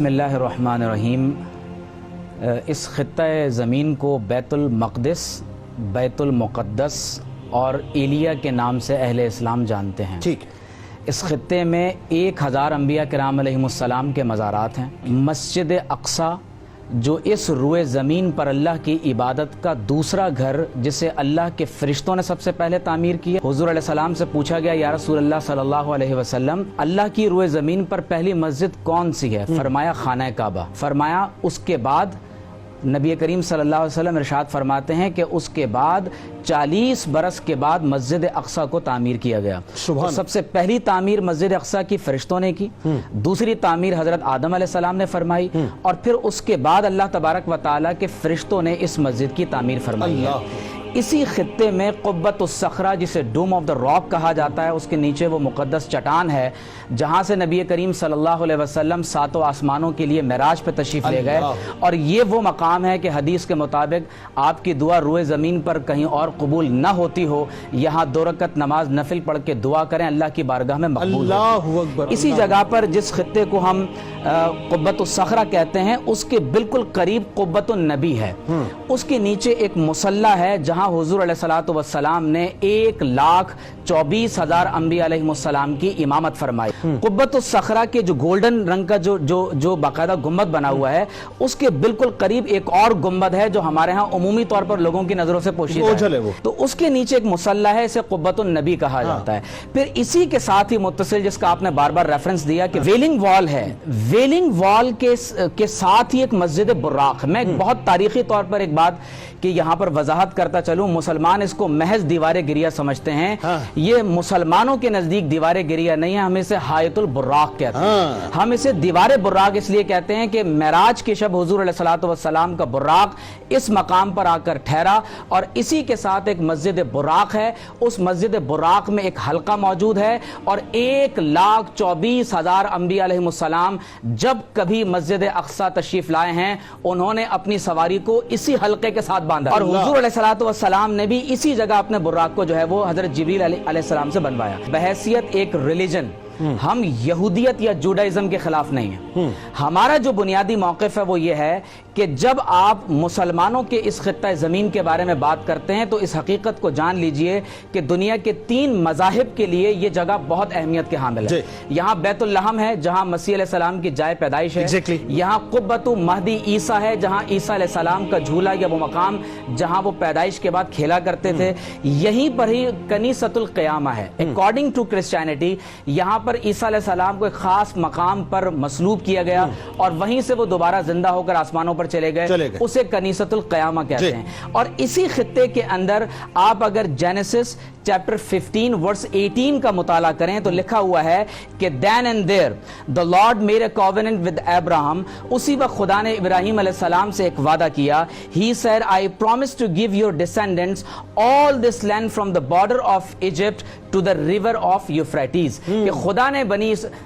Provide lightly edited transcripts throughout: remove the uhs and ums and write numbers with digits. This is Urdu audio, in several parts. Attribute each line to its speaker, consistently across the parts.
Speaker 1: بسم اللہ الرحمن الرحیم۔ اس خطہ زمین کو بیت المقدس، بیت المقدس اور ایلیا کے نام سے اہل اسلام جانتے ہیں۔
Speaker 2: ٹھیک۔
Speaker 1: اس خطے میں 1000 انبیاء کرام علیہم السلام کے مزارات ہیں۔ مسجد اقصی جو اس روئے زمین پر اللہ کی عبادت کا دوسرا گھر، جسے اللہ کے فرشتوں نے سب سے پہلے تعمیر کیا۔ حضور علیہ السلام سے پوچھا گیا یا رسول اللہ صلی اللہ علیہ وسلم، اللہ کی روئے زمین پر پہلی مسجد کون سی ہے؟ فرمایا خانہ کعبہ۔ فرمایا اس کے بعد نبی کریم صلی اللہ علیہ وسلم ارشاد فرماتے ہیں کہ اس کے بعد 40 برس کے بعد مسجد اقصی کو تعمیر کیا گیا۔ سب سے پہلی تعمیر مسجد اقصی کی فرشتوں نے کی، دوسری تعمیر حضرت آدم علیہ السلام نے فرمائی، اور پھر اس کے بعد اللہ تبارک و تعالیٰ کے فرشتوں نے اس مسجد کی تعمیر فرمائی ہے۔ اسی خطے میں قبۃ الصخرہ، جسے ڈوم آف دا راک کہا جاتا ہے، اس کے نیچے وہ مقدس چٹان ہے جہاں سے نبی کریم صلی اللہ علیہ وسلم 7 آسمانوں کے لیے معراج پہ تشریف لے گئے، اور یہ وہ مقام ہے کہ حدیث کے مطابق آپ کی دعا روئے زمین پر کہیں اور قبول نہ ہوتی ہو، یہاں 2 رکعت نماز نفل پڑھ کے دعا کریں، اللہ کی بارگاہ میں مقبول ہوتی ہے۔ اسی جگہ پر جس خطے کو ہم قبۃ الصخرہ کہتے ہیں، اس کے بالکل قریب قبۃ النبی ہے۔ اس کے نیچے ایک مصلی ہے جہاں حضور علیہ السلام نے 1,24,000 انبیاء علیہ السلام کی امامت فرمائی۔ قبۃ الصخرہ کے جو گولڈن رنگ کا جو باقاعدہ گنبد بنا ہوا ہے، اس کے بالکل قریب ایک اور گنبد ہے جو ہمارے ہاں عمومی طور پر لوگوں کی نظروں سے پوشیدہ ہے، تو اس کے نیچے ایک مصلی ہے، اسے قبۃ النبی کہا جاتا ہے۔ پھر اسی کے ساتھ ہی متصل، جس کا آپ نے بار بار ریفرنس دیا کہ ویلنگ وال ہے، ویلنگ وال کے ساتھ ہی ایک مسجد براق۔ میں بہت تاریخی طور پر ایک بات کہ یہاں پر وضاحت کرتا چلوں، مسلمان اس کو محض دیوار گریہ سمجھتے ہیں، یہ مسلمانوں کے نزدیک دیوار گریہ نہیں ہے، ہم اسے حائط البراق کہتے ہیں۔ ہم اسے دیوار براق اس لیے کہتے ہیں کہ معراج کی شب حضور علیہ السلام کا براق اس مقام پر آ کر ٹھہرا، اور اسی کے ساتھ ایک مسجد براق ہے۔ اس مسجد براق میں ایک حلقہ موجود ہے، اور 1,24,000 انبیاء علیہ السلام جب کبھی مسجد اقصی تشریف لائے ہیں، انہوں نے اپنی سواری کو اسی حلقے کے ساتھ باندھا، اور حضور علیہ السلام نے بھی اسی جگہ اپنے براق کو جو ہے وہ حضرت جبریل علیہ السلام سے بنوایا۔ بحیثیت ایک ریلیجن ہم یہودیت یا جوڈائزم کے خلاف نہیں ہیں۔ ہمارا جو بنیادی موقف ہے وہ یہ ہے کہ جب آپ مسلمانوں کے اس خطہ زمین کے بارے میں بات کرتے ہیں تو اس حقیقت کو جان لیجئے کہ دنیا کے 3 مذاہب کے لیے یہ جگہ بہت اہمیت کے حامل ہے۔ یہاں بیت اللحم ہے جہاں مسیح علیہ السلام کی جائے پیدائش ہے، یہاں قبۃ مہدی عیسیٰ ہے جہاں عیسیٰ علیہ السلام کا جھولا یا وہ مقام جہاں وہ پیدائش کے بعد کھیلا کرتے تھے، یہیں پر ہی کنیسۃ القیامہ ہے۔ اکارڈنگ ٹو کرسچینٹی یہاں پر عیسیٰ علیہ السلام کو ایک خاص مقام پر مصلوب کیا گیا، اور وہیں سے وہ دوبارہ زندہ ہو کر آسمانوں پر چلے گئے، اسے کنیسۃ القیامہ کہتے ہیں۔ اور اسی خطے کے اندر آپ اگر جینیسس چیپٹر 15 ورس 18 کا مطالعہ کریں تو لکھا ہوا ہے کہ then and there the Lord made a covenant with Abraham۔ اسی وقت خدا نے ابراہیم علیہ السلام سے ایک وعدہ کیا، he said I promise to give your descendants all this land from the border of Egypt to the river of Euphrates۔ کہ خدا نے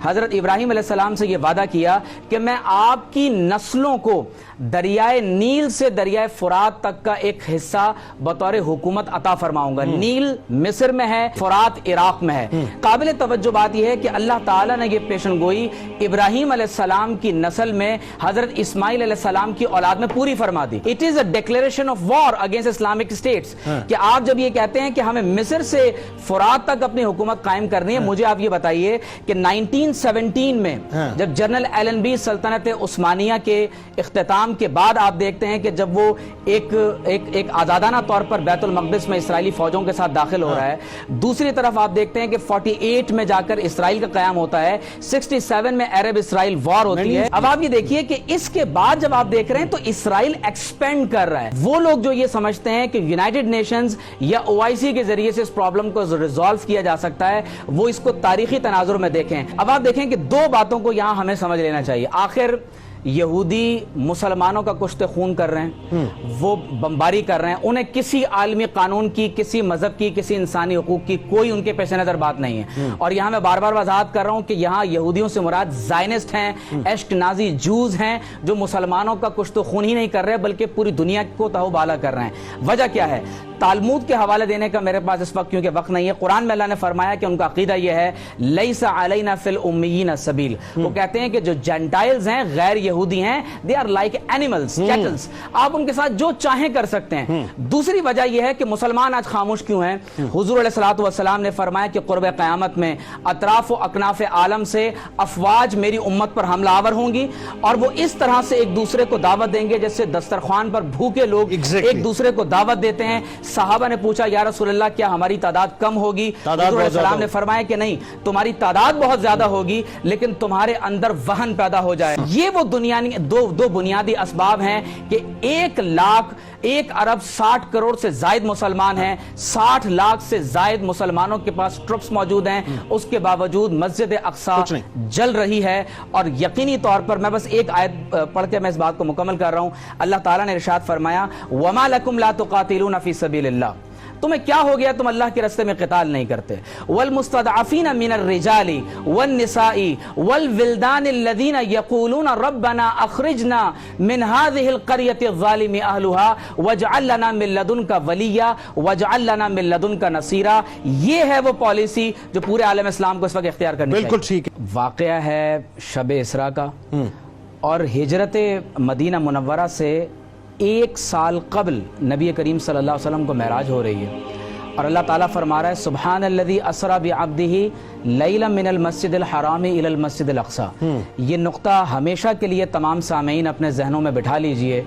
Speaker 1: حضرت ابراہیم علیہ السلام سے یہ وعدہ کیا کہ میں آپ کی نسلوں کو دریائے نیل سے دریائے فرات تک کا ایک حصہ بطور حکومت عطا فرماؤں گا۔ نیل مصر میں ہے، فرات عراق میں ہے۔ قابل توجہ بات یہ ہے کہ اللہ تعالیٰ نے یہ پیشن گوئی ابراہیم علیہ السلام کی نسل میں حضرت اسماعیل علیہ السلام کی اولاد میں پوری فرما دی۔ It is a declaration of war against Islamic states۔ کہ آپ جب یہ کہتے ہیں کہ ہمیں مصر سے فرات تک اپنی حکومت قائم کرنی ہے، مجھے آپ یہ بتائیے کہ 1917 میں جب جنرل ایلن بی سلطنت عثمانیہ کے اختتام کے بعد آپ دیکھتے ہیں کہ جب وہ ایک آزادانہ طور پر بیت المقدس میں اسرائیلی فوجوں کے ساتھ داخل ہو رہا ہے، دوسری طرف آپ دیکھتے ہیں کہ 48 میں جا کر اسرائیل کا قیام ہوتا ہے، 67 میں عرب اسرائیل وار ہوتی ہے۔ اب آپ یہ دیکھیے کہ اس کے بعد جب آپ دیکھ رہے ہیں تو اسرائیل ایکسپینڈ کر رہا ہے۔ وہ لوگ جو یہ سمجھتے ہیں کہ یونائٹڈ نیشنز یا OIC کے ذریعے سے اس پرابلم کو ریزالو کیا جا سکتا ہے، وہ اس کو تاریخی تناظر میں دیکھیں۔ اب آپ دیکھیں کہ 2 باتوں کو یہاں ہمیں سمجھ لینا چاہیے۔ آخر یہودی مسلمانوں کا کشت خون کر رہے ہیں، وہ بمباری کر رہے ہیں، انہیں کسی عالمی قانون کی، کسی مذہب کی، کسی انسانی حقوق کی کوئی ان کے پیش نظر بات نہیں ہے۔ اور یہاں میں بار بار وضاحت کر رہا ہوں کہ یہاں یہودیوں سے مراد زائنسٹ ہیں، اشکنازی جوز ہیں، جو مسلمانوں کا کشت خون ہی نہیں کر رہے بلکہ پوری دنیا کو تہو بالا کر رہے ہیں۔ وجہ کیا ہے؟ تالمود کے حوالے دینے کا میرے پاس اس وقت کیونکہ وقت نہیں ہے۔ قرآن میں اللہ نے فرمایا کہ ان کا عقیدہ یہ ہے لیس علینا فی الامیین سبیل، وہ کہتے ہیں کہ جو جینٹائلز ہیں، غیر یہودی ہیں، they are like animals, cattles، آپ ان کے ساتھ جو چاہیں کر سکتے ہیں۔ دوسری وجہ یہ ہے کہ مسلمان آج خاموش کیوں ہیں؟ حضور علیہ الصلوۃ والسلام نے فرمایا کہ قرب قیامت میں اطراف و اکناف عالم سے افواج میری امت پر حملہ آور ہوں گی، اور وہ اس طرح سے ایک دوسرے کو دعوت دیں گے جیسے دسترخوان پر بھوکے لوگ ایک دوسرے کو دعوت دیتے ہیں۔ صحابہ نے پوچھا یا رسول اللہ کیا ہماری تعداد کم ہوگی؟ حضور علیہ السلام نے فرمایا کہ نہیں، تمہاری تعداد بہت زیادہ ہوگی لیکن تمہارے اندر وہن پیدا ہو جائے۔ یہ وہ دو بنیادی اسباب ہیں کہ 1,60,60,000,000 سے زائد مسلمان ہیں، 60 لاکھ سے زائد مسلمانوں کے پاس ٹرپس موجود ہیں، اس کے باوجود مسجد اقصی جل رہی ہے۔ اور یقینی طور پر میں بس ایک آیت پڑھ کے میں اس بات کو مکمل کر رہا ہوں۔ اللہ تعالیٰ نے ارشاد فرمایا وَمَا لَكُمْ لَا تُقَاتِلُونَ فِي سَبِيلِ اللَّهِ، تمہیں کیا ہو گیا تم اللہ کے راستے میں قتال نہیں کرتے؟ والمستضعفین من الرجال والنساء والولدان الذین یقولون ربنا اخرجنا من هذه القرية الظالم اهلها واجعل لنا من لدنك ولیا واجعل لنا من لدنك نصیرا۔ یہ ہے وہ پالیسی جو پورے عالم اسلام کو اس وقت اختیار کرنی چاہیے۔
Speaker 2: بالکل ٹھیک ہے۔
Speaker 1: واقعہ ہے شب اسراء کا، اور ہجرت مدینہ منورہ سے 1 سال قبل نبی کریم صلی اللہ علیہ وسلم کو معراج ہو رہی ہے، اور اللہ تعالیٰ فرما رہا ہے سبحان الذی اسری بعبدہ لیلا من المسجد الحرام الی المسجد الاقصی۔ یہ نقطہ ہمیشہ کے لیے تمام سامعین اپنے ذہنوں میں بٹھا لیجئے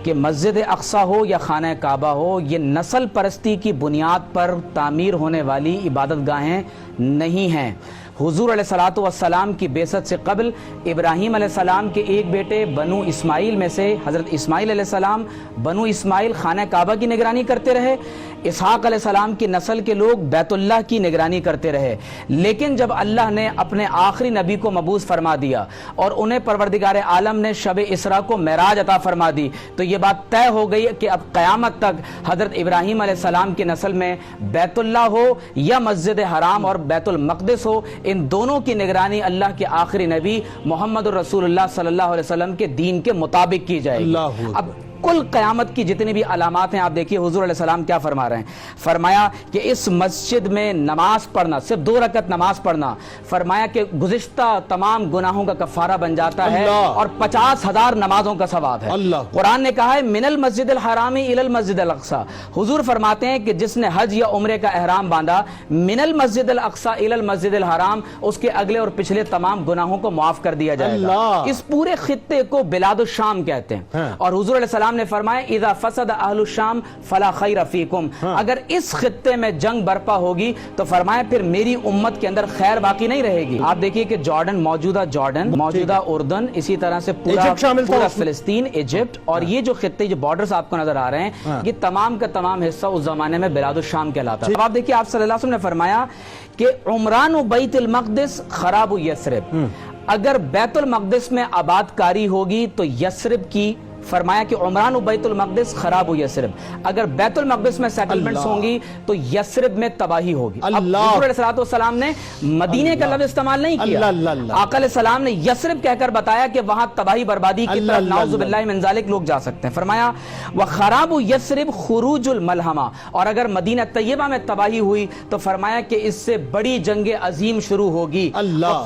Speaker 1: کہ مسجد اقصی ہو یا خانہ کعبہ ہو، یہ نسل پرستی کی بنیاد پر تعمیر ہونے والی عبادت گاہیں نہیں ہیں۔ حضور علیہ الصلوۃ والسلام کی بعثت سے قبل ابراہیم علیہ السلام کے ایک بیٹے بنو اسماعیل میں سے حضرت اسماعیل علیہ السلام، بنو اسماعیل خانہ کعبہ کی نگرانی کرتے رہے، اسحاق علیہ السلام کی نسل کے لوگ بیت اللہ کی نگرانی کرتے رہے۔ لیکن جب اللہ نے اپنے آخری نبی کو مبعوث فرما دیا اور انہیں پروردگار عالم نے شب اسراء کو معراج عطا فرما دی، تو یہ بات طے ہو گئی کہ اب قیامت تک حضرت ابراہیم علیہ السلام کی نسل میں بیت اللہ ہو یا مسجد حرام اور بیت المقدس ہو، ان دونوں کی نگرانی اللہ کے آخری نبی محمد الرسول اللہ صلی اللہ علیہ وسلم کے دین کے مطابق کی جائے گی۔ اب کل قیامت کی جتنی بھی علامات ہیں آپ دیکھیے حضور علیہ السلام کیا فرما رہے ہیں۔ فرمایا کہ اس مسجد میں نماز پڑھنا، صرف 2 رکعت نماز پڑھنا، فرمایا کہ گزشتہ تمام گناہوں کا کفارہ بن جاتا ہے اور 50,000 نمازوں کا ثواب ہے۔ قرآن نے کہا ہے من المسجد الحرام الی المسجد الاقصی۔ حضور فرماتے ہیں کہ جس نے حج یا عمرے کا احرام باندھا من المسجد الاقصی الی المسجد الحرام، اس کے اگلے اور پچھلے تمام گناہوں کو معاف کر دیا جائے گا۔ اس پورے خطے کو بلاد الشام کہتے ہیں، اور حضور علیہ السلام نے فرمایا اذا فسد اہل الشام فلا خیر فیکم، اگر اس خطے میں جنگ برپا ہوگی تو فرمایا پھر میری امت کے اندر خیر باقی نہیں رہے گی۔ آپ دیکھیے کہ جارڈن، موجودہ اردن، اسی طرح سے پورا فلسطین، ایجپٹ، اور یہ جو خطے، جو بارڈرز آپ کو نظر آ رہے ہیں، یہ تمام کا تمام حصہ اس زمانے میں بلاد الشام کہلاتا ہے۔ اب آپ دیکھیے آپ صلی اللہ علیہ وسلم نے فرمایا کہ عمران و بیت المقدس خراب و یثرب، اگر بیت المقدس میں آباد کاری ہوگی تو یثرب کی، فرمایا کہ عمران و بیت المقدس خراب و یثرب، اگر بیت المقدس میں سیٹلمنٹس ہوں گی تو یثرب میں تباہی ہوگی۔ اب حضور علیہ السلام نے مدینے کا لفظ استعمال نہیں کیا، آقا علیہ السلام نے یثرب کہہ کر بتایا کہ وہاں تباہی بربادی کی طرف نعوذ باللہ من ذالک لوگ جا سکتے ہیں۔ فرمایا وخراب یثرب خروج الملحمہ، اور اگر مدینہ طیبہ میں تباہی ہوئی تو فرمایا کہ اس سے بڑی جنگ عظیم شروع ہوگی،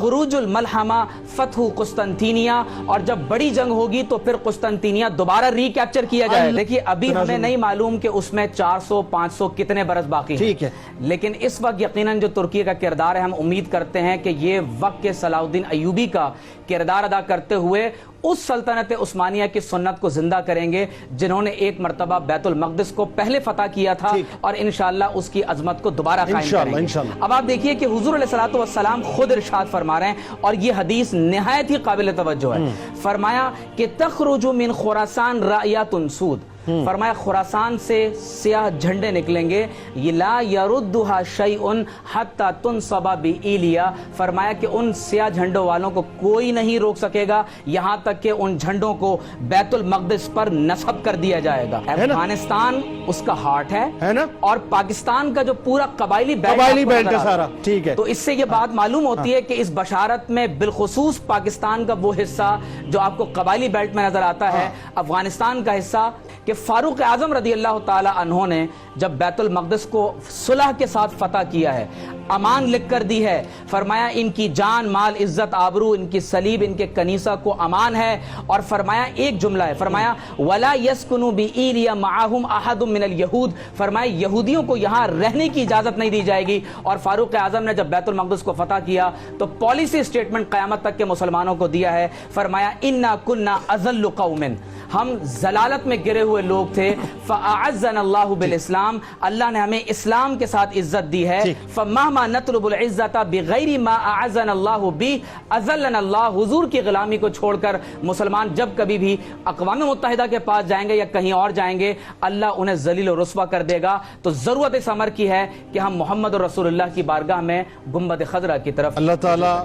Speaker 1: خروج الملحمہ فتح قسطنطینیہ، اور جب بڑی جنگ ہوگی تو پھر قسطنطینیہ دوبارہ ری کیپچر کیا جائے۔ دیکھیے ابھی ہمیں نہیں معلوم کہ اس میں 400-500 کتنے برس باقی ہیں، لیکن اس وقت یقیناً جو ترکی کا کردار ہے، ہم امید کرتے ہیں کہ یہ وقت کے صلاح الدین ایوبی کا کردار ادا کرتے ہوئے اس سلطنت عثمانیہ کی سنت کو زندہ کریں گے جنہوں نے ایک مرتبہ بیت المقدس کو پہلے فتح کیا تھا، اور انشاءاللہ اس کی عظمت کو دوبارہ قائم کریں گے۔ اب آپ دیکھیے کہ حضور علیہ الصلوۃ والسلام خود ارشاد فرما رہے ہیں، اور یہ حدیث نہایت ہی قابل توجہ ہے۔ فرمایا کہ تخرج من خراسان رایات سود، فرمایا خراسان سے سیاہ جھنڈے نکلیں گے، یہ لا یردھا شیئن حتی تنصب بإیلیا، فرمایا کہ ان سیاہ جھنڈوں والوں کو کوئی نہیں روک سکے گا یہاں تک کہ ان جھنڈوں کو بیت المقدس پر نصب کر دیا جائے گا۔ افغانستان اس کا ہارٹ ہے نا، اور پاکستان کا جو پورا قبائلی بیلٹ ہے سارا، ٹھیک ہے، تو اس سے یہ بات معلوم ہوتی ہے کہ اس بشارت میں بالخصوص پاکستان کا وہ حصہ جو آپ کو قبائلی بیلٹ میں نظر آتا ہے، افغانستان کا حصہ، کہ فاروق اعظم رضی اللہ تعالی عنہ نے جب بیت المقدس کو صلح کے ساتھ فتح کیا ہے، امان لکھ کر دی ہے، فرمایا ان کی جان مال عزت آبرو، ان کی صلیب ان کے کنیسہ کو امان ہے، اور فرمایا ایک جملہ ہے، فرمایا وَلَا يَسْكُنُوا بِإِيلِيَ مَعَهُمْ أَحَدٌ مِّنَ الْيَهُودِ، فرمایا یہودیوں کو یہاں رہنے کی اجازت نہیں دی جائے گی۔ اور فاروق اعظم نے جب بیت المقدس کو فتح کیا تو پالیسی سٹیٹمنٹ قیامت تک کے مسلمانوں کو دیا ہے، فرمایا اِنَّا كُنَّا أَذَلُّ قَوْمٍ، ہم ضلالت میں گرے ہوئے لوگ تھے، فَأَعَزَّنَا اللَّهُ بِالْإِسْلَامِ، اللہ نے ہمیں اسلام کے ساتھ عزت دی ہے، فَمَهْمَا نَطْلُبُ الْعِزَّةَ بِغَيْرِ مَا أَعَزَّنَا اللَّهُ بِهِ أَذَلَّنَا اللَّهُ، حضور کی غلامی کو چھوڑ کر مسلمان جب کبھی بھی اقوام متحدہ کے پاس جائیں گے یا کہیں اور جائیں گے، اللہ انہیں ذلیل و رسوا کر دے گا۔ تو ضرورت اس امر کی ہے کہ ہم محمد رسول اللہ کی بارگاہ میں گنبد خضرا کی طرف، اللہ تعالیٰ